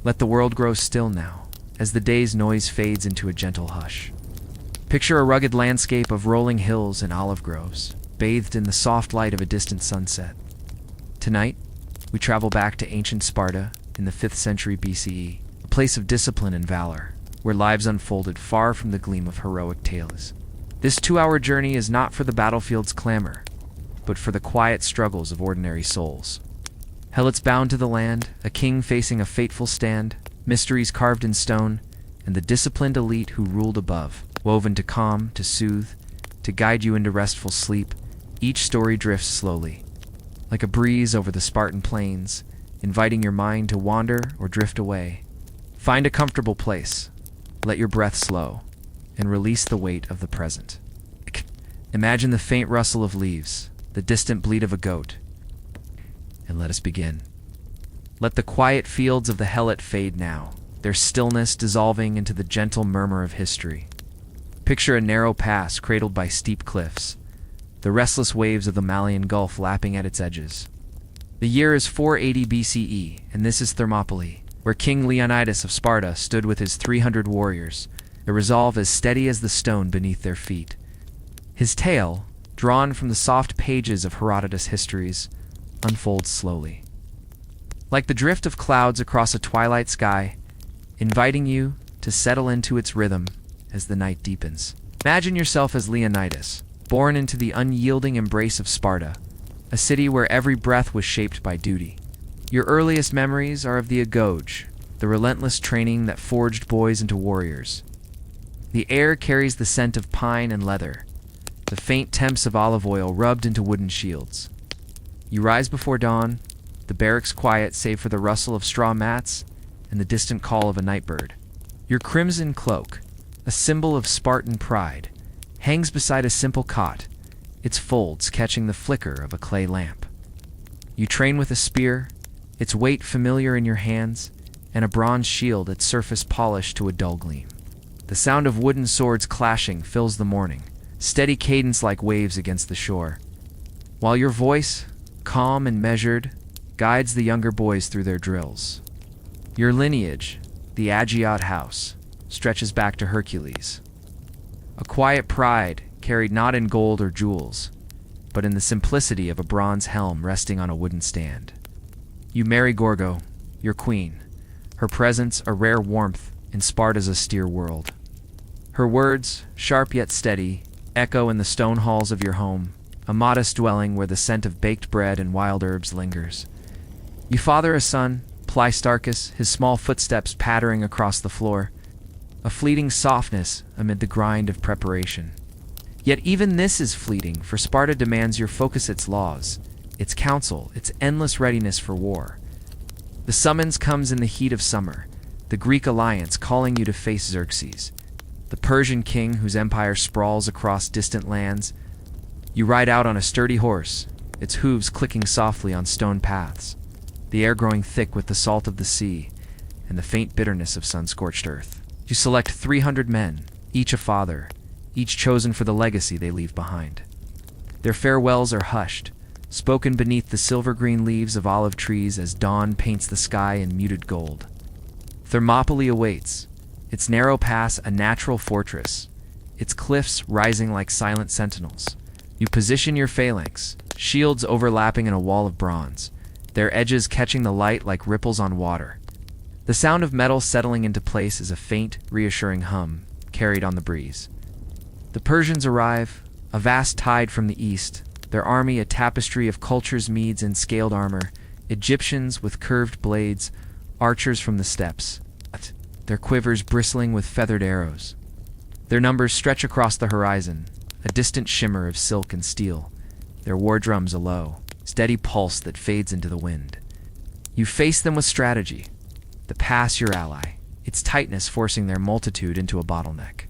Let the world grow still now, as the day's noise fades into a gentle hush. Picture a rugged landscape of rolling hills and olive groves, bathed in the soft light of a distant sunset. Tonight, we travel back to ancient Sparta in the 5th century BCE, a place of discipline and valor, where lives unfolded far from the gleam of heroic tales. This 2-hour journey is not for the battlefield's clamor, but for the quiet struggles of ordinary souls. Helots bound to the land, a king facing a fateful stand, mysteries carved in stone, and the disciplined elite who ruled above, woven to calm, to soothe, to guide you into restful sleep. Each story drifts slowly, like a breeze over the Spartan plains, inviting your mind to wander or drift away. Find a comfortable place, let your breath slow, and release the weight of the present. Imagine the faint rustle of leaves, the distant bleat of a goat, and let us begin. Let the quiet fields of the Helot fade now, their stillness dissolving into the gentle murmur of history. Picture a narrow pass cradled by steep cliffs, the restless waves of the Malian Gulf lapping at its edges. The year is 480 BCE, and this is Thermopylae, where King Leonidas of Sparta stood with his 300 warriors, a resolve as steady as the stone beneath their feet. His tale, drawn from the soft pages of Herodotus' histories, unfolds slowly, like the drift of clouds across a twilight sky, inviting you to settle into its rhythm as the night deepens. Imagine yourself as Leonidas, born into the unyielding embrace of Sparta, a city where every breath was shaped by duty. Your earliest memories are of the agoge, the relentless training that forged boys into warriors. The air carries the scent of pine and leather, the faint temps of olive oil rubbed into wooden shields. You rise before dawn, the barracks quiet save for the rustle of straw mats and the distant call of a nightbird. Your crimson cloak, a symbol of Spartan pride, hangs beside a simple cot, its folds catching the flicker of a clay lamp. You train with a spear, its weight familiar in your hands, and a bronze shield, its surface polished to a dull gleam. The sound of wooden swords clashing fills the morning, steady cadence like waves against the shore, while your voice, calm and measured, guides the younger boys through their drills. Your lineage, the Agiot house, stretches back to Hercules. A quiet pride carried not in gold or jewels, but in the simplicity of a bronze helm resting on a wooden stand. You marry Gorgo, your queen, her presence a rare warmth in Sparta's austere world. Her words, sharp yet steady, echo in the stone halls of your home, a modest dwelling where the scent of baked bread and wild herbs lingers. You father a son, Pleistarchus, his small footsteps pattering across the floor, a fleeting softness amid the grind of preparation. Yet even this is fleeting, for Sparta demands your focus, its laws, its counsel, its endless readiness for war. The summons comes in the heat of summer, the Greek alliance calling you to face Xerxes, the Persian king whose empire sprawls across distant lands. You ride out on a sturdy horse, its hooves clicking softly on stone paths, the air growing thick with the salt of the sea and the faint bitterness of sun-scorched earth. You select 300 men, each a father, each chosen for the legacy they leave behind. Their farewells are hushed, spoken beneath the silver-green leaves of olive trees as dawn paints the sky in muted gold. Thermopylae awaits, its narrow pass a natural fortress, its cliffs rising like silent sentinels. You position your phalanx, shields overlapping in a wall of bronze, their edges catching the light like ripples on water. The sound of metal settling into place is a faint, reassuring hum, carried on the breeze. The Persians arrive, a vast tide from the east, their army a tapestry of cultures, Medes in scaled armor, Egyptians with curved blades, archers from the steppes, their quivers bristling with feathered arrows. Their numbers stretch across the horizon, a distant shimmer of silk and steel, their war drums a low, steady pulse that fades into the wind. You face them with strategy, the pass your ally, its tightness forcing their multitude into a bottleneck.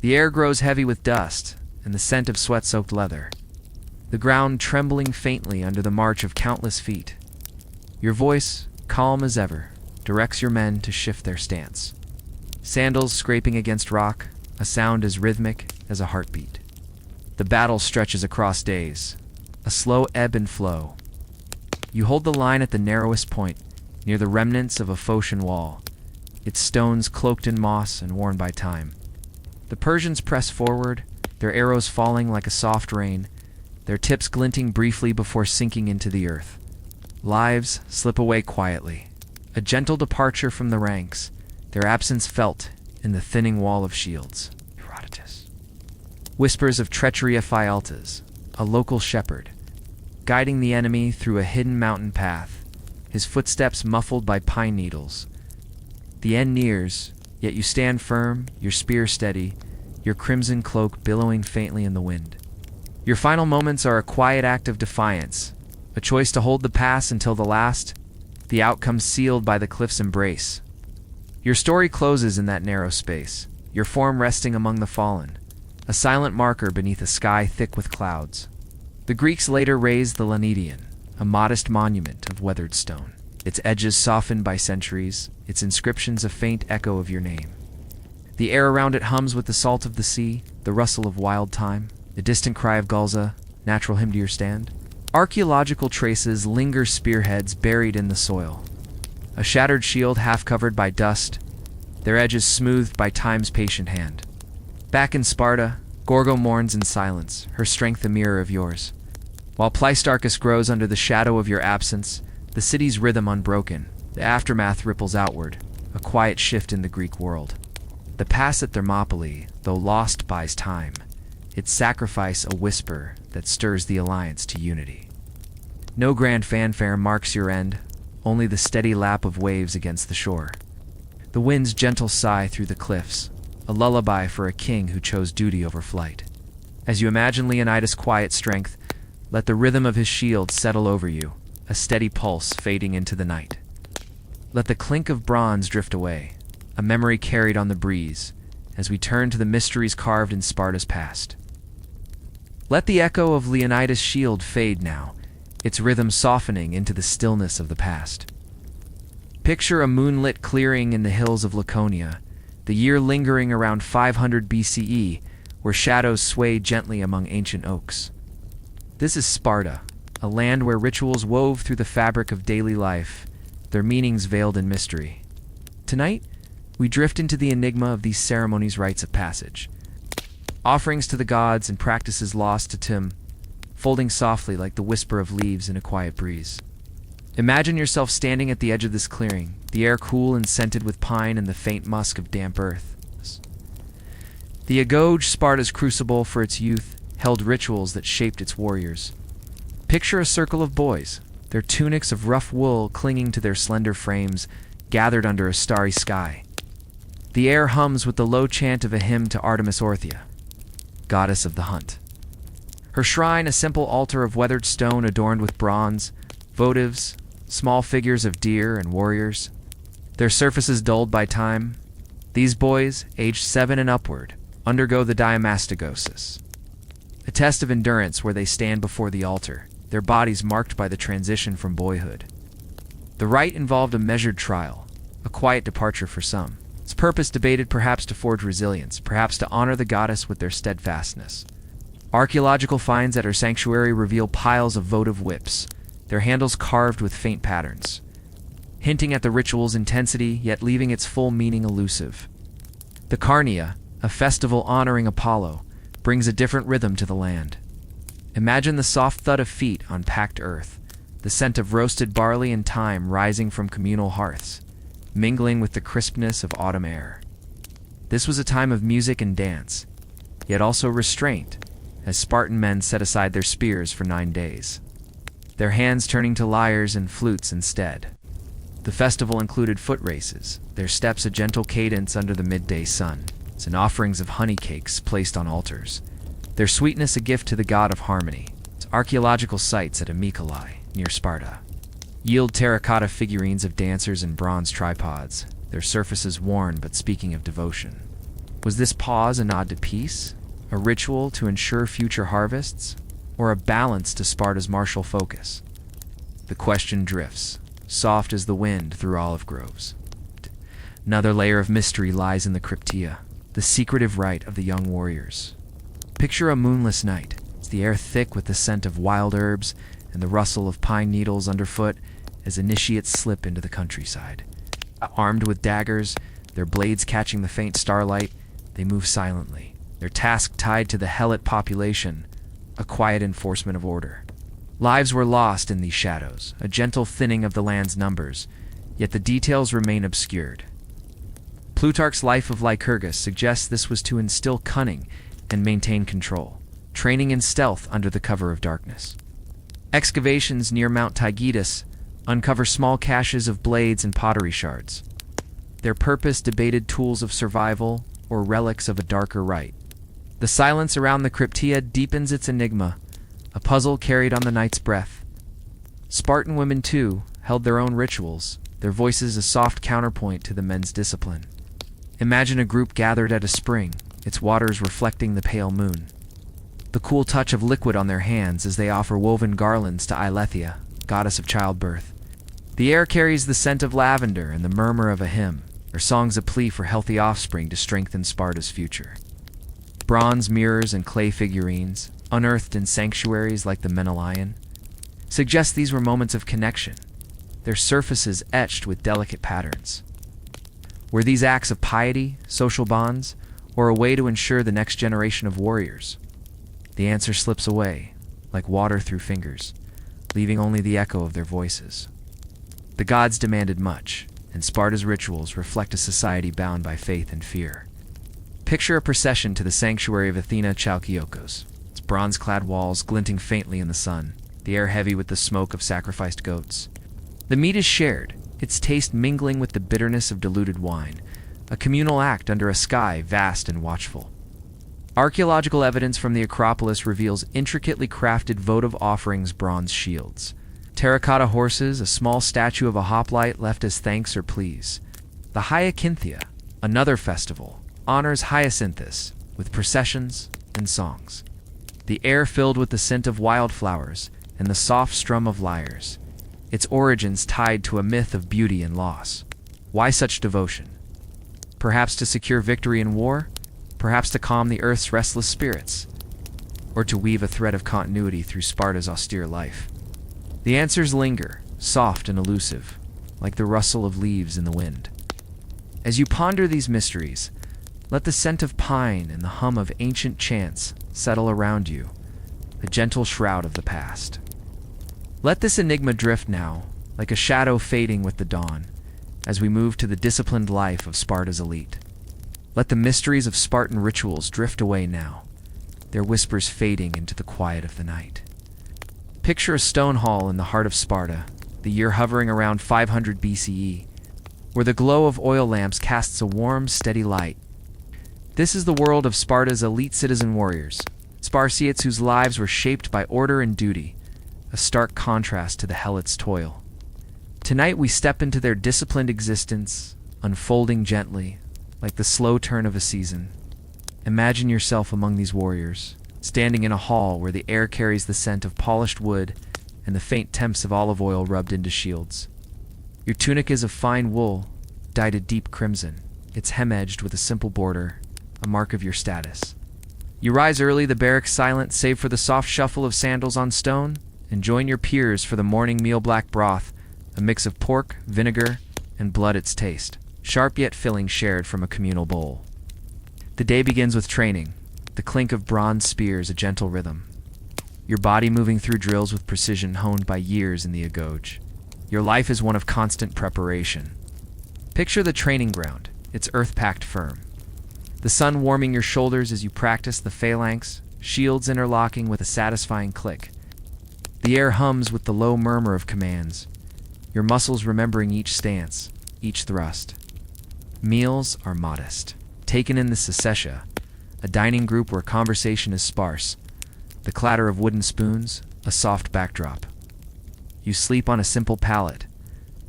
The air grows heavy with dust and the scent of sweat-soaked leather, the ground trembling faintly under the march of countless feet. Your voice, calm as ever, directs your men to shift their stance. Sandals scraping against rock, a sound as rhythmic as a heartbeat. The battle stretches across days, a slow ebb and flow. You hold the line at the narrowest point, near the remnants of a Phocian wall, its stones cloaked in moss and worn by time. The Persians press forward, their arrows falling like a soft rain, their tips glinting briefly before sinking into the earth. Lives slip away quietly, a gentle departure from the ranks, their absence felt in the thinning wall of shields. Herodotus. Whispers of treachery. Ephialtes, a local shepherd, guiding the enemy through a hidden mountain path, his footsteps muffled by pine needles. The end nears, yet you stand firm, your spear steady, your crimson cloak billowing faintly in the wind. Your final moments are a quiet act of defiance, a choice to hold the pass until the last, the outcome sealed by the cliff's embrace. Your story closes in that narrow space, your form resting among the fallen, a silent marker beneath a sky thick with clouds. The Greeks later raised the Leonidian, a modest monument of weathered stone, its edges softened by centuries, its inscriptions a faint echo of your name. The air around it hums with the salt of the sea, the rustle of wild thyme, the distant cry of gulls, a natural hymn to your stand. Archaeological traces linger, spearheads buried in the soil, a shattered shield half covered by dust, their edges smoothed by time's patient hand. Back in Sparta, Gorgo mourns in silence, her strength a mirror of yours. While Pleistarchus grows under the shadow of your absence, the city's rhythm unbroken, the aftermath ripples outward, a quiet shift in the Greek world. The pass at Thermopylae, though lost, buys time, its sacrifice a whisper that stirs the alliance to unity. No grand fanfare marks your end, only the steady lap of waves against the shore. The wind's gentle sigh through the cliffs, a lullaby for a king who chose duty over flight. As you imagine Leonidas' quiet strength, let the rhythm of his shield settle over you, a steady pulse fading into the night. Let the clink of bronze drift away, a memory carried on the breeze, as we turn to the mysteries carved in Sparta's past. Let the echo of Leonidas' shield fade now, its rhythm softening into the stillness of the past. Picture a moonlit clearing in the hills of Laconia, the year lingering around 500 BCE, where shadows sway gently among ancient oaks. This is Sparta, a land where rituals wove through the fabric of daily life, their meanings veiled in mystery. Tonight, we drift into the enigma of these ceremonies' rites of passage. Offerings to the gods and practices lost to time, folding softly like the whisper of leaves in a quiet breeze. Imagine yourself standing at the edge of this clearing, the air cool and scented with pine and the faint musk of damp earth. The Agoge, Sparta's crucible for its youth, held rituals that shaped its warriors. Picture a circle of boys, their tunics of rough wool clinging to their slender frames, gathered under a starry sky. The air hums with the low chant of a hymn to Artemis Orthia, goddess of the hunt. Her shrine, a simple altar of weathered stone adorned with bronze, votives, small figures of deer and warriors, their surfaces dulled by time. These boys, aged 7 and upward, undergo the diamastagosis, a test of endurance where they stand before the altar, their bodies marked by the transition from boyhood. The rite involved a measured trial, a quiet departure for some, its purpose debated, perhaps to forge resilience, perhaps to honor the goddess with their steadfastness. Archaeological finds at her sanctuary reveal piles of votive whips, their handles carved with faint patterns, hinting at the ritual's intensity yet leaving its full meaning elusive. The Carnia, a festival honoring Apollo, brings a different rhythm to the land. Imagine the soft thud of feet on packed earth, the scent of roasted barley and thyme rising from communal hearths, mingling with the crispness of autumn air. This was a time of music and dance, yet also restraint, as Spartan men set aside their spears for 9 days, their hands turning to lyres and flutes instead. The festival included foot races, their steps a gentle cadence under the midday sun, and offerings of honey cakes placed on altars, their sweetness a gift to the god of harmony. Archaeological sites at Amidst, near Sparta, yield terracotta figurines of dancers and bronze tripods, their surfaces worn but speaking of devotion. Was this pause a nod to peace, a ritual to ensure future harvests, or a balance to Sparta's martial focus? The question drifts, soft as the wind through olive groves. Another layer of mystery lies in the cryptia, the secretive rite of the young warriors. Picture a moonless night, the air thick with the scent of wild herbs and the rustle of pine needles underfoot, as initiates slip into the countryside. Armed with daggers, their blades catching the faint starlight, they move silently, their task tied to the Helot population, a quiet enforcement of order. Lives were lost in these shadows, a gentle thinning of the land's numbers, yet the details remain obscured. Plutarch's Life of Lycurgus suggests this was to instill cunning and maintain control, training in stealth under the cover of darkness. Excavations near Mount Taygetus uncover small caches of blades and pottery shards, their purpose debated tools of survival or relics of a darker rite. The silence around the cryptia deepens its enigma, a puzzle carried on the night's breath. Spartan women, too, held their own rituals, their voices a soft counterpoint to the men's discipline. Imagine a group gathered at a spring, its waters reflecting the pale moon. The cool touch of liquid on their hands as they offer woven garlands to Eileithyia, goddess of childbirth. The air carries the scent of lavender and the murmur of a hymn, or songs a plea for healthy offspring to strengthen Sparta's future. Bronze mirrors and clay figurines, unearthed in sanctuaries like the Menelaean, suggest these were moments of connection, their surfaces etched with delicate patterns. Were these acts of piety, social bonds, or a way to ensure the next generation of warriors? The answer slips away, like water through fingers, leaving only the echo of their voices. The gods demanded much, and Sparta's rituals reflect a society bound by faith and fear. Picture a procession to the sanctuary of Athena Chalkiokos, its bronze-clad walls glinting faintly in the sun, the air heavy with the smoke of sacrificed goats. The meat is shared, its taste mingling with the bitterness of diluted wine, a communal act under a sky vast and watchful. Archaeological evidence from the Acropolis reveals intricately crafted votive offerings, bronze shields, terracotta horses, a small statue of a hoplite left as thanks or pleas. The Hyacinthia, another festival, honors Hyacinthus with processions and songs. The air filled with the scent of wildflowers and the soft strum of lyres, its origins tied to a myth of beauty and loss. Why such devotion? Perhaps to secure victory in war? Perhaps to calm the earth's restless spirits? Or to weave a thread of continuity through Sparta's austere life? The answers linger, soft and elusive, like the rustle of leaves in the wind. As you ponder these mysteries, let the scent of pine and the hum of ancient chants settle around you, a gentle shroud of the past. Let this enigma drift now, like a shadow fading with the dawn, as we move to the disciplined life of Sparta's elite. Let the mysteries of Spartan rituals drift away now, their whispers fading into the quiet of the night. Picture a stone hall in the heart of Sparta, the year hovering around 500 BCE, where the glow of oil lamps casts a warm, steady light. This is the world of Sparta's elite citizen warriors, Spartiates whose lives were shaped by order and duty, a stark contrast to the Helots' toil. Tonight we step into their disciplined existence, unfolding gently, like the slow turn of a season. Imagine yourself among these warriors, standing in a hall where the air carries the scent of polished wood and the faint temps of olive oil rubbed into shields. Your tunic is of fine wool, dyed a deep crimson, its hem edged with a simple border, a mark of your status. You rise early, the barracks silent save for the soft shuffle of sandals on stone, and join your peers for the morning meal. Black broth, a mix of pork, vinegar, and blood its taste, sharp yet filling, shared from a communal bowl. The day begins with training, the clink of bronze spears a gentle rhythm, your body moving through drills with precision honed by years in the agoge. Your life is one of constant preparation. Picture the training ground, its earth-packed firm. The sun warming your shoulders as you practice the phalanx, shields interlocking with a satisfying click. The air hums with the low murmur of commands, your muscles remembering each stance, each thrust. Meals are modest, taken in the secessia, a dining group where conversation is sparse, the clatter of wooden spoons, a soft backdrop. You sleep on a simple pallet,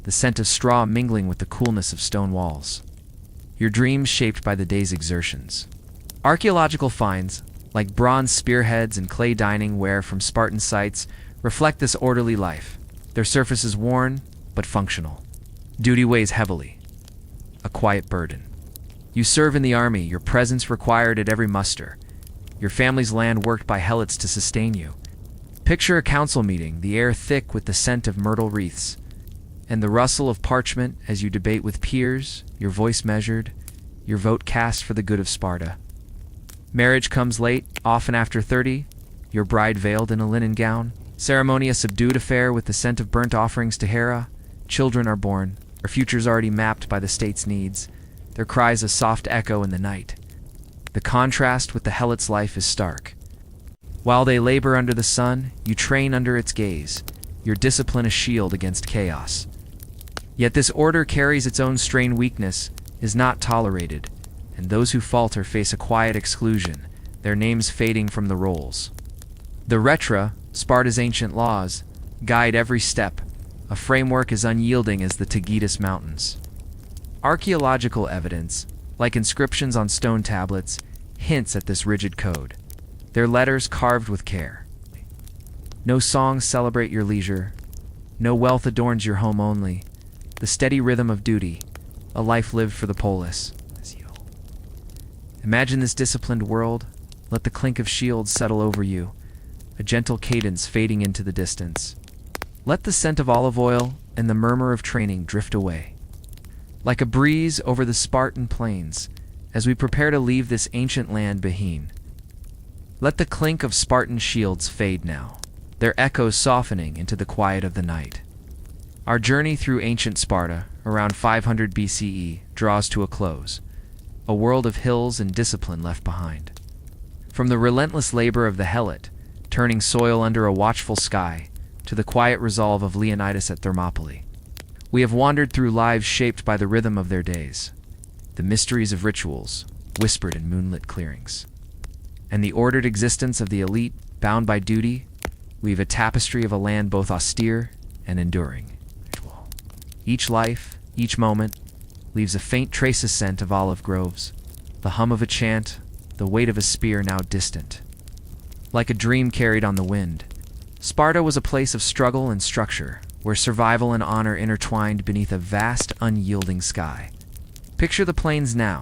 the scent of straw mingling with the coolness of stone walls. Your dreams shaped by the day's exertions. Archaeological finds, like bronze spearheads and clay dining ware from Spartan sites, reflect this orderly life, their surfaces worn but functional. Duty weighs heavily, a quiet burden. You serve in the army, your presence required at every muster, your family's land worked by helots to sustain you. Picture a council meeting, the air thick with the scent of myrtle wreaths, and the rustle of parchment as you debate with peers, your voice measured, your vote cast for the good of Sparta. Marriage comes late, often after 30, your bride veiled in a linen gown. Ceremony a subdued affair with the scent of burnt offerings to Hera. Children are born, our futures already mapped by the state's needs, their cries a soft echo in the night. The contrast with the Helot's life is stark. While they labor under the sun, you train under its gaze, your discipline a shield against chaos. Yet this order carries its own strain. Weakness is not tolerated, and those who falter face a quiet exclusion, their names fading from the rolls. The Retra, Sparta's ancient laws, guide every step, a framework as unyielding as the Tagitus Mountains. Archaeological evidence, like inscriptions on stone tablets, hints at this rigid code, their letters carved with care. No songs celebrate your leisure, no wealth adorns your home only, the steady rhythm of duty, a life lived for the polis. Imagine this disciplined world, let the clink of shields settle over you, a gentle cadence fading into the distance. Let the scent of olive oil and the murmur of training drift away. Like a breeze over the Spartan plains, as we prepare to leave this ancient land behind. Let the clink of Spartan shields fade now, their echoes softening into the quiet of the night. Our journey through ancient Sparta, around 500 BCE, draws to a close, a world of hills and discipline left behind. From the relentless labor of the Helot, turning soil under a watchful sky, to the quiet resolve of Leonidas at Thermopylae, we have wandered through lives shaped by the rhythm of their days, the mysteries of rituals, whispered in moonlit clearings, and the ordered existence of the elite, bound by duty, weave a tapestry of a land both austere and enduring. Each life, each moment, leaves a faint trace scent of olive groves, the hum of a chant, the weight of a spear now distant. Like a dream carried on the wind, Sparta was a place of struggle and structure, where survival and honor intertwined beneath a vast, unyielding sky. Picture the plains now,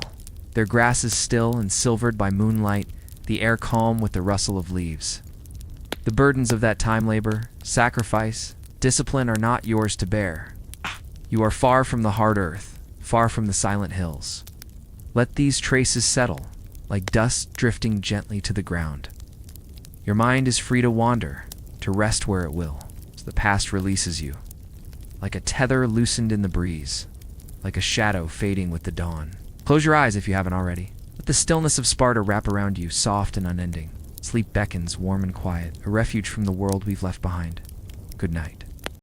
their grasses still and silvered by moonlight, the air calm with the rustle of leaves. The burdens of that time labor, sacrifice, discipline are not yours to bear. You are far from the hard earth, far from the silent hills. Let these traces settle, like dust drifting gently to the ground. Your mind is free to wander, to rest where it will, as the past releases you, like a tether loosened in the breeze, like a shadow fading with the dawn. Close your eyes if you haven't already. Let the stillness of Sparta wrap around you, soft and unending. Sleep beckons, warm and quiet, a refuge from the world we've left behind. Good night.